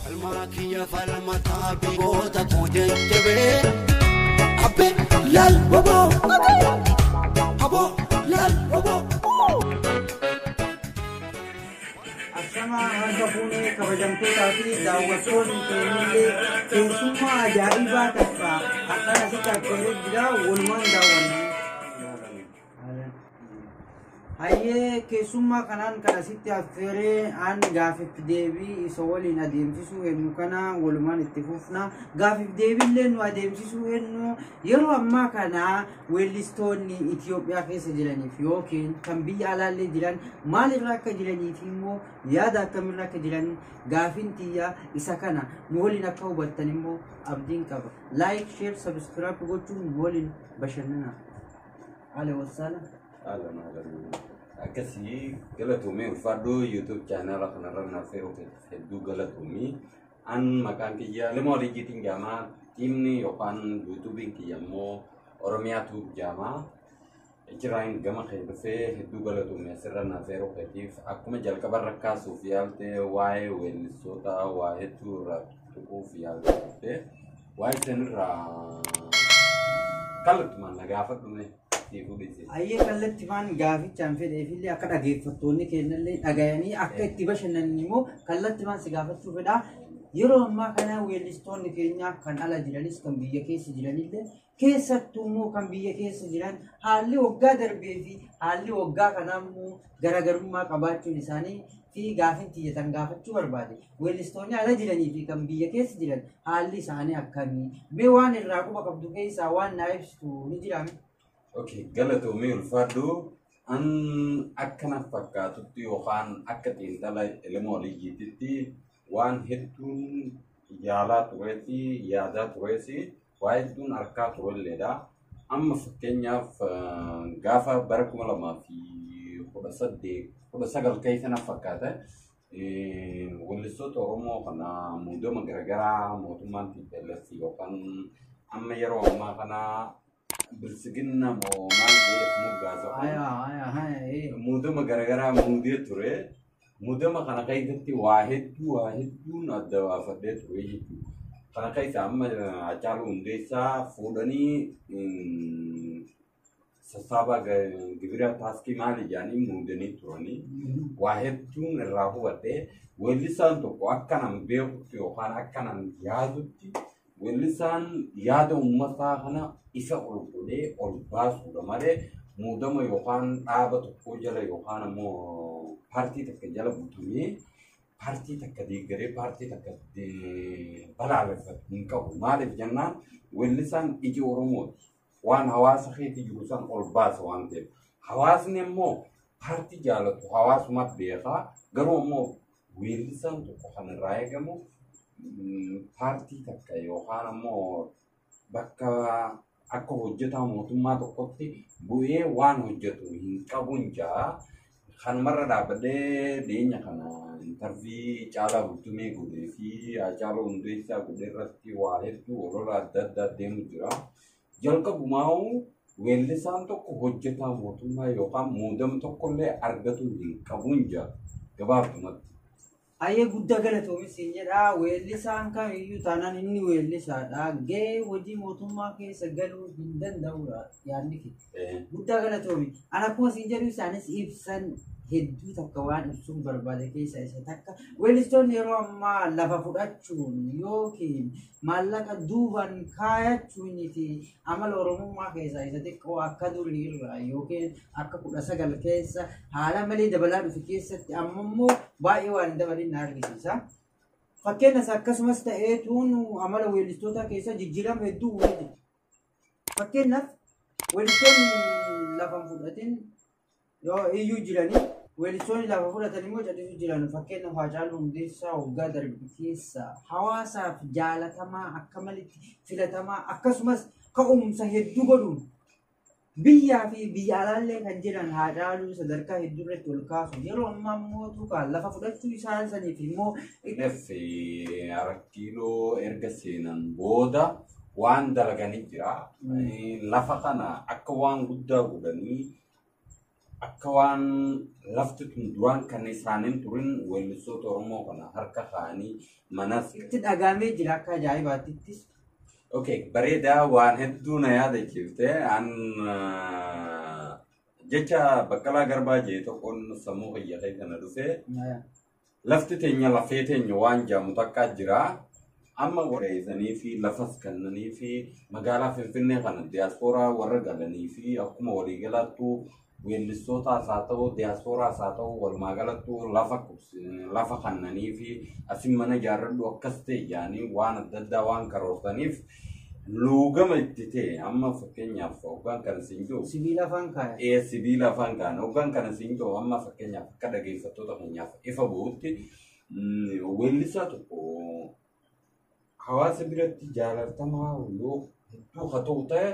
الماكية فالمتا بيبوتا كوجنجبي أبي لال بابا أبو لال بابا Asama harga pune kabajamtu tapi dawatun kemile kesuma ajaiba takpa akan kita kerja dia ulman dawan Haye kesuma kanan kana sitti afere an gafif devi isowali na demsisu hennu kana ulman ittifufna gafif devi len wa demsisu hennu yero amma kana welistoni Ethiopia keessa jiraniif yookiin kan biyya alaalee jiran maalirraa akka jiraniif immoo yaada akkamirraa akka jiran gaafin tiyya isa kana nu waliin akka hubattan immoo abdiin qaba like share subscribe gochuun nu waliin bashannana ala wasala Akasi galatumi ulfado YouTube channel kanarra nafero heddu galatumi an makan kiyya lemo rigitin jama timni yokan YouTube kiyammo Oromia tu jama ijrain gama khaybefe heddu galatumi sirra nafero katif akuma jalka baraka sufialte wae wel sota wae tu ra tu fialte wae senra kalat man nagafat ne Ayye kalatti fan gaafichaan fedheefillee akka dhageeffattoonni kennallee dhagayanii akka itti bashannanni immoo kalatti fan si gaafachuu fedha. Yeroo ammaa kana weellistoonni keenya kan ala jiranis kan biyya keessa jiranillee keessattuu immoo kan biyya keessa jiran haalli waggaa darbee fi haalli waggaa kanaa immoo garaagarummaa qabaachuun isaanii fi gaafin tiyyatan gaafachuu barbaade. Weellistoonni ala jiranii fi kan biyya keessa jiran haalli isaanii akkamii? Mee waan irraa quba qabdu keessaa waan naa ibsitu ni jiraame? Oke, galatumi ulfado an akkana fakkaatutti yookaan akka xiinxala ilmoo liyyititti waan hedduun yaalaa tureeti yaadaa tureesi waa hedduun harkaa turelleedha. Amma fakkeenyaaf gaafa bara 2018 keessa na fakkaata weellistoota Oromoo kana muudama garaagaraa mootummaan TPLF yookaan amma yeroo ammaa kana bilsigina mo malde mugaza mudama garagara mudie ture mudama kana kaitati wahidu nadawa fade ture kana kaita amma achalu undesa fudani sasaba gibira taski mali jani mudani turani wahidu rahu wate welisan to akkana mbe yo kana akkana yadutti welisan yadu ummata kana isa olbule olbasu damare mudama yohan aba to jala yohan mo parti tak jala butumi parti tak digere parti tak balale ninka umale janna welisan iji oromo wan hawas khiti jurusan olbas wante hawas nemo parti jala to hawas mat beha garo mo welisan to kana raegamo parti tak yohan mo bakka akka hojjetaa mootummaa tokkotti bu'ee waan hojjetu hin qabunja kan marra dhaabadhee dhiyeenya kana intarvii caalaa bultumee godhee fi Haacaaluu Hundeessaa godhee irratti waa hedduu olola adda addaa deemu jira. Jalqabumaa'u weellisaan tokko hojjetaa mootummaa yookaan muudama tokkollee argatu hin qabunja gabaabumatti. Ayye guddaa galatoomi siin jedha weellisaan kamiyyuu taanaan inni weellisaadha gahee hojii mootummaa keessa galuu hin danda'udha yaadni kee guddaa galatoomi ana akkuma siin jedhu isaanis ibsan hedduu takka waan ibsuun barbaade keessa isa takka weellistoonni yeroo ammaa lafa fudhachuun yookiin maallaqa duubaan kaayachuun fi amala oromummaa keessa isa xiqqoo akka durii irraa yookiin akka 19 keessa haala malee dabalaa dhufe keessatti amma immoo baay'ee waan dabalin na argisiisa. Fakkeenyas akkasumas ta'eetuun amala weellistoota keessa jijjiirama hedduu uumee jira. Fakkeenyaaf weellistoonni lafa fudhatin yoo iyyuu jiranii weellistoonni lafa fudhatan immoo callisu jiran fakkeenyaaf Haacaaluu Hundeessaa waggaa darbe keessa hawaasaaf jaalatamaa akka malitti filatamaa akkasumas ka'umsa hedduu godhuun biyyaa fi biyya alaallee kan jiran Haacaaluu sadarkaa hedduu irratti ol kaasu yeroo ammaa immoo tuqaan lafa fudhachuu isaan saniif immoo kiiloo erga seenan booda waan dalaganii jira lafa kana akka waan guddaa godhanii akka waan lafti tun duraan kan isaaniin turin weellistoota Oromoo kana harka kaa'anii manas. Itti dhagaamee jira akka ajaa'ibaattis. Okay, bareedaa waan hedduu na yaadachiifte an jecha Baqqalaa Garbaa jee tokkoon sammuu fayyadee kana dhufe lafti teenya lafee teenya waan jaamu takka jira. Amma wareessanii fi lafas kannanii fi magaalaa Finfinnee kana diyaaspooraa warra galanii fi akkuma waliigalaattu weellistootaas haa ta'u diyaaspooraas haa ta'u walumaa galattu lafa kannanii fi asin mana ijaarradhu akkas ta'e yaanii waan adda addaa waan karoorsaniif luugama itti ta'e amma fakkeenyaaf hoggaan kana siin jiru sibiila afaan kaa'e. Sibiila afaan kaa'e hoggaan kana siin jiru amma fakkeenyaaf akka dhageeffattoota keenyaaf ifa bu'utti weellisaa tokko hawaasa biratti jaalatamaa yoo hedduu haa ta'u ta'e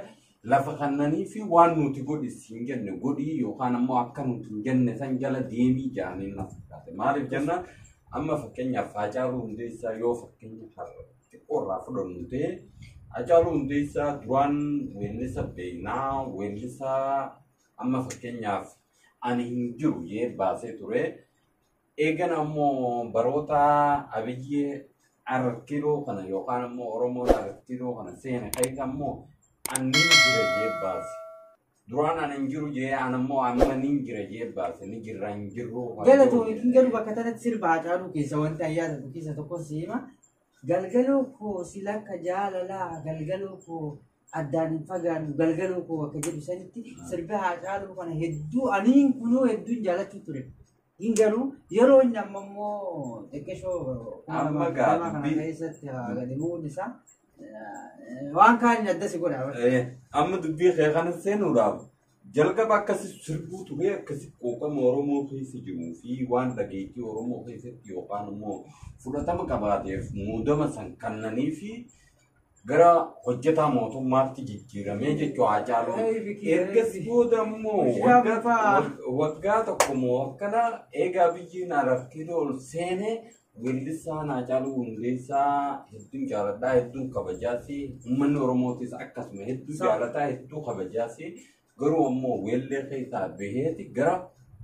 lafa kannanii fi waan nuti godhi siin jenne godhii yookaan ammoo akka nuti hin jenne san jala deemii jaaniin na fakkaate. Maaliif jennaan amma fakkeenyaaf Haacaaluu Hundeessaa yoo fakkeenya xiqqoorraa fudhannu ta'e Haacaaluu Hundeessaa duraan weellisa beeknaa weellisa amma fakkeenyaaf ani hin jiru jee baasee ture. Eegan ammoo baroota Abiyyee Arkiloo kana yookaan ammoo Oromoon Arkiloo kana seena kaita ammoo annin jira jee baase. Duraan anan jiru jee anammoo amma nin jira jee baase ni jirra hin jirru. Galatoo itti galu bakka tanatti sirba Haacaaluu keessa wanti ayyaana keessa tokko siima. Galgaloo koo silakka jaalalaa galgaloo koo addaan hin fagaannu galgaloo koo akka jedhu sanitti sirba Haacaaluu kana hedduu aniin kunoo hedduun jaalachuu ture. Hingaruu yeroo inni amma immoo xiqqeeshoo amma kana keessatti gadi bu'uun isaa waan kaan addasi godha. Amma dubbii kee kana seenuudhaaf jalqaba akkasi sirbuu ture akkasi quuqama Oromoo keessa jiruu fi waan dhageettii Oromoo keessatti yookaan immoo fudhatama qabaateef muudama san kannanii fi gara hojjetaa mootummaatti jijjiiramee jechuu Haacaaluu. Ergasii booda immoo waggaa tokko moo akkana eegaa biyyiin Arkiloo ol seenee weellisaan Haacaaluu Hundeessaa hedduun jaaladhaa hedduun kabajaasi uummanni Oromootis akkasuma hedduu jaalataa hedduu kabajaasi garuu ammoo weellee keessaa baheeti gara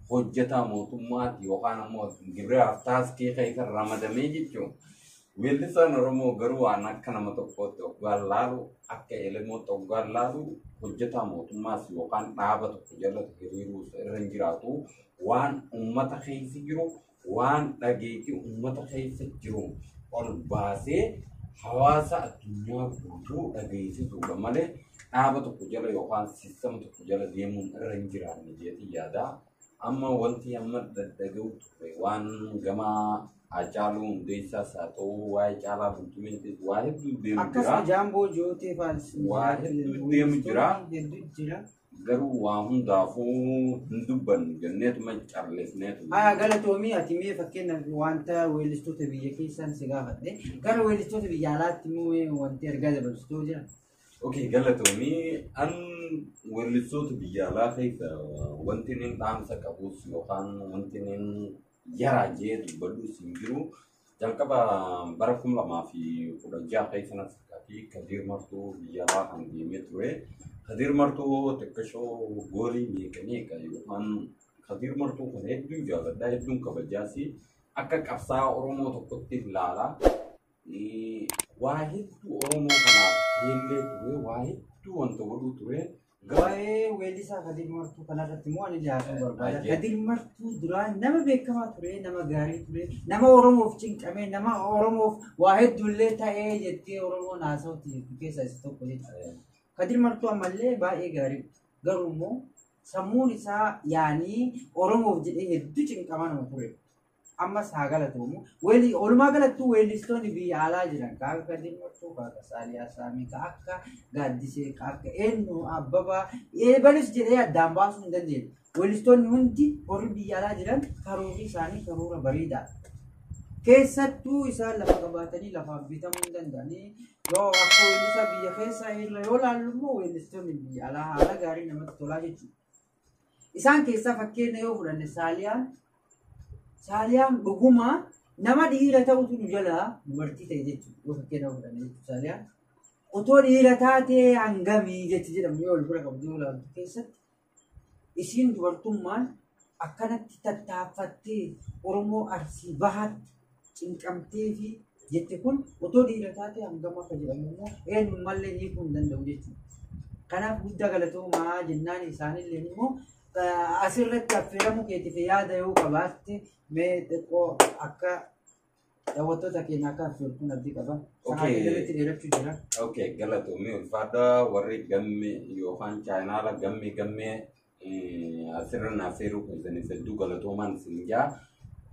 hojjetaa mootummaatti yookaan ammoo gibiraaf taaskii keessa ramadamee jechuun. Weellisaan Oromoo garuu waan akka nama tokkootti hoggaan laalu akka elemoota hoggaan laalu hojjetaa mootummaas yookaan dhaaba tokko jalatti hiriiruu irra hin jiraatu waan uummata keessa jiru waan dhageetii uummata keessa jiru ol baasee hawaasa addunyaa guutuu dhageessisuudha malee dhaaba tokko jala yookaan siistama tokko jala deemuun irra hin jiraanne jeetii yaada. Amma wanti amma daddaga'u ture waan gamaa Haacaaluu Hundeessaas haa ta'u waa'ee Caalaa Bultumeetis waa hedduu deemu jira. Akkasuma Jaamboo Jootee faalsi. Waa hedduu deemu jira. Garuu waa hundaafuu hin dubbannu jenneetuma calleefneetu. Haa galatoomii ati mee fakkeenyaaf wanta weellistoota biyya keessaan si gaafadhe gara weellistoota biyya alaatti immoo wanti ergaa dabarsitoo jira. Okay, galatoomii an weellistoota biyya alaa keessa wanti inni dhaamsa qabus yookaan wanti inni yaraa jee dubbadhu siin jiru jalqaba bara 2016 keessa fi Kadir Martuu biyya alaa kan deemee ture. Kadir Martuu xiqqashoo goolii meeqa yookaan Kadir Martuu kan hedduu jaaladhaa hedduun kabajaasi akka qabsaa Oromoo tokkotti ilaala. Waa hedduu Oromoo kanaaf illee ture waa hedduu wanta godhuu ture. Waa'ee weellisaa Kadir Martuu kanarratti immoo ani ilaaluu barbaada. Kadir Martuu duraan nama beekamaa ture, nama gaarii ture, nama Oromoof cinqamee, nama Oromoof waa hedduullee ta'ee jettee Oromoon haasawutti keessaa isa tokko jechuudha. Kadir Martuu ammallee baay'ee gaarii garuu immoo sammuun isaa yaanii Oromoof jedhee hedduu cinqamaa nama ture. Ammas haa galatoomu. Walumaa galattuu weellistoonni biyya alaa jiran akka Kadir Martuu, akka Saaliyaa Saamii, akka Gaaddisee, akka eenyu Abbabaa eebalus jedhee addaan baasuu hin dandeenye. Weellistoonni hundi warri biyya alaa jiran karoorri isaanii karoora bareedaadha. Keessattuu isaan lafa qabaatanii lafaaf bitamuu hin danda'anii yoo akka weellisaa biyya keessaa irra yoo laallu immoo weellistoonni biyya alaa haala gaarii namatti tolaa jechuudha. Isaan keessaa fakkeenya yoo fudhanne Saaliyaan dhuguma nama dhiira ta'utu nu jalaa dubartii ta'e jechuudha. Yoo fakkeenya fudhanne jechuudha Saaliyaan. Otoo dhiira taatee hangamii jechi jedhamu yoo wal bira qabdu yoo ilaaltu keessatti isiin dubartummaan akkanatti tattaafattee Oromoo Arsii Bahaatti cinqamtee fi jette kun otoo dhiira taate hangam akka jedhamu immoo eenyummallee hiikuu hin danda'u jechuudha. Kanaaf guddaa galatoomaa jennaan isaanillee immoo asirratti affeeramuu keetiif yaada yoo qabaatte mee xiqqoo akka daawwattoota keenya akka affeertuun abdii qaba. Sa'aatii dheerachuu jira. Okay, galatoomii ulfaadha warri gamme yookaan chaayinaala gamme asirra affeeruu keessaniif hedduu galatoomaan isin jaa.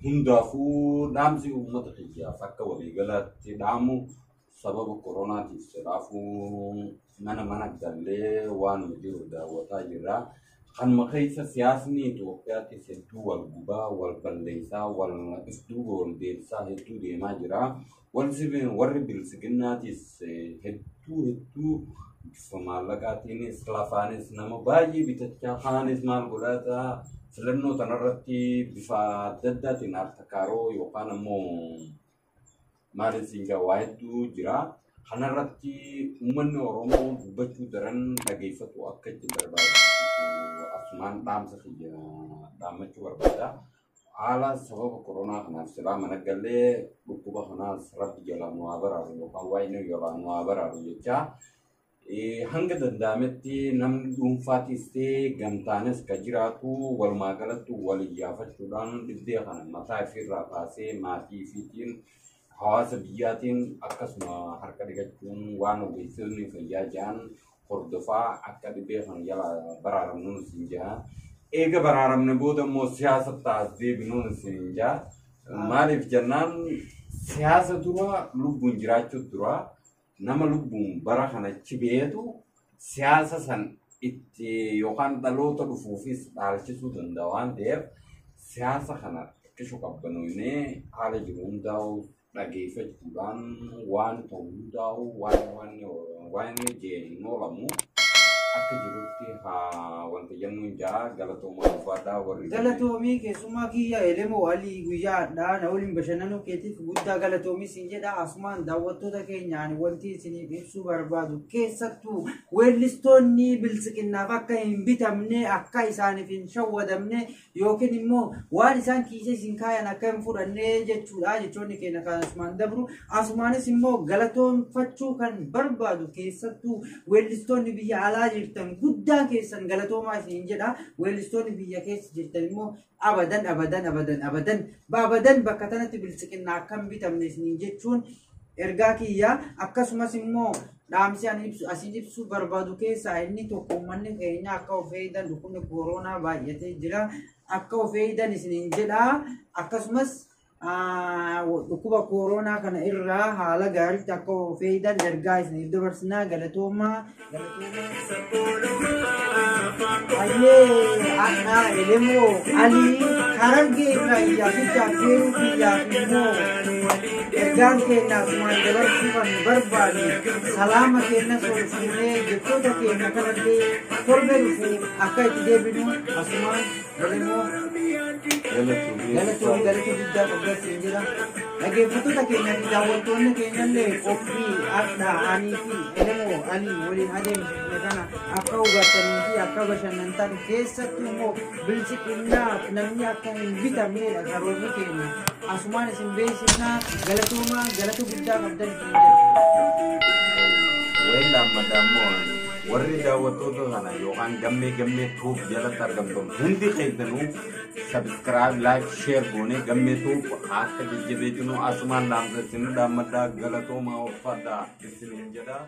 Hundaafuu dhaamsi uummata kiyyaaf akka waliigalaatti dhaamu sababa koronaatiif jedhaafuu mana gallee waan jiru daawwataa jirra. Kanuma keessa siyaasni Itoophiyaattis hedduu wal gubaa, wal balleessaa, wal isduuba wal deebisaa hedduu deemaa jira. Warri bilisiginnaatis hedduu bifa maallaqaatiinis lafaanis nama baay'ee bitachaa kaanis maal godhataa filannoo kanarratti bifa adda addaatiin hartakaaroo yookaan ammoo maaliin siingaa waa hedduu jira. Kanarratti uummanni Oromoo dubbachuu daran dhageeffatu akka itti barbaadu asumaan dhaamsa dhaammachuu barbaada. Haala sababa koronaa kanaaf silaa mana galee dhukkuba kanaas rabbi jalaa nu haa baraaru yookaan waa'ee jalaa nu haa baraaru jechaa. Hanga danda'ametti namni dhuunfaatis ta'ee gamtaanis ka jiraatu walumaa galatti wal iyyaafachuudhaan dhibee kana mataa ofirraa kaasee maatii fiitiin hawaasa biyyaatiin akkasuma harka dhiqachuun waan ogeessonni fayyaa jiran hordofaa akka dhibee kana jala baraaramnuun isin jira. Eega baraaramne booda immoo siyaasa taas deebinuun isin jira. Maaliif jennaan siyaasa dura lubbuun jiraachuu dura. Nama lubbuun bara kanatti beetu siyaasa san itti yookaan dhaloota dhufuufis dhaalchisuu danda'a waan ta'eef siyaasa kana itti qabbannoofnee haala jiru hundaa'u dhageeffachuudhaan waan ta'u hundaa'u waan jeen oolamu akka jirutti wanta jennuun jaa galatoomaa ulfaadhaa warri galatoomii keessumaa kiyya elemoo alii guyyaadhaa na waliin bashannanuu keetiif guddaa galatoomii siin jedha asumaan daawwattoota keenyaan wanti isiniif ibsuu barbaadu keessattuu weellistoonni bilisiginnaaf akka hin bitamne akka isaaniif hin shawwadamne yookiin immoo waan isaan kiisee isin kaayan akka hin fudhanne jechuudha jechoonni keenya kan asumaan dabru asumaanis immoo galatoomfachuu kan barbaadu keessattuu weellistoonni biyya alaa jirtan guddaa keessan galatoomaa isin jedha weellistoonni biyya keessa jirtan immoo abadan bakka tanatti bilisiginnaa akkam bitamne isin jechuun ergaa kiyya akkasumas immoo dhaamsi asin ibsuu barbaadu keessaa inni tokko uummanni keenya akka of eegan dhukkubni koronaa baay'atee jira akka of eegan isin jedha akkasumas dhukkuba koronaa kana irraa haala gaariitti akka of eegan ergaa isiniif dabarsinaa galatoomaa Ana elemoo alii harargee irraa iyyaafichaa feeruu biyyaaf immoo ergaan keenyaa asumaan dabarsuu kan barbaade salaama keenya fuunee jechoota keenya kanallee torbe dhufu akka itti deebinu asumaan elemoo galatoomii guddaa qabdasiin jira. Dhaggeeffattoota keenya fi daawwattoonni keenyallee qophii addaa anii fi elemoo alii waliin adeemsifne kana akka hubatanii fi akka bashannantan keessattuu immoo bilisiginnaaf namni akka hin bitamnedha karoorri keenya asumaan isin beeksifnaa galatoomaa galata guddaa qabdan isin jedha. Wayilaa madaamoo warri daawwattoota kana yookaan gammee tuuf jalatti argamtan hundi keessanuu subscribe like share goonee gammee tuuf akka jajjabeessinu asumaan dhaamsa isin dhaammadhaa galatoomaa ulfaadhaa isiniin jedha.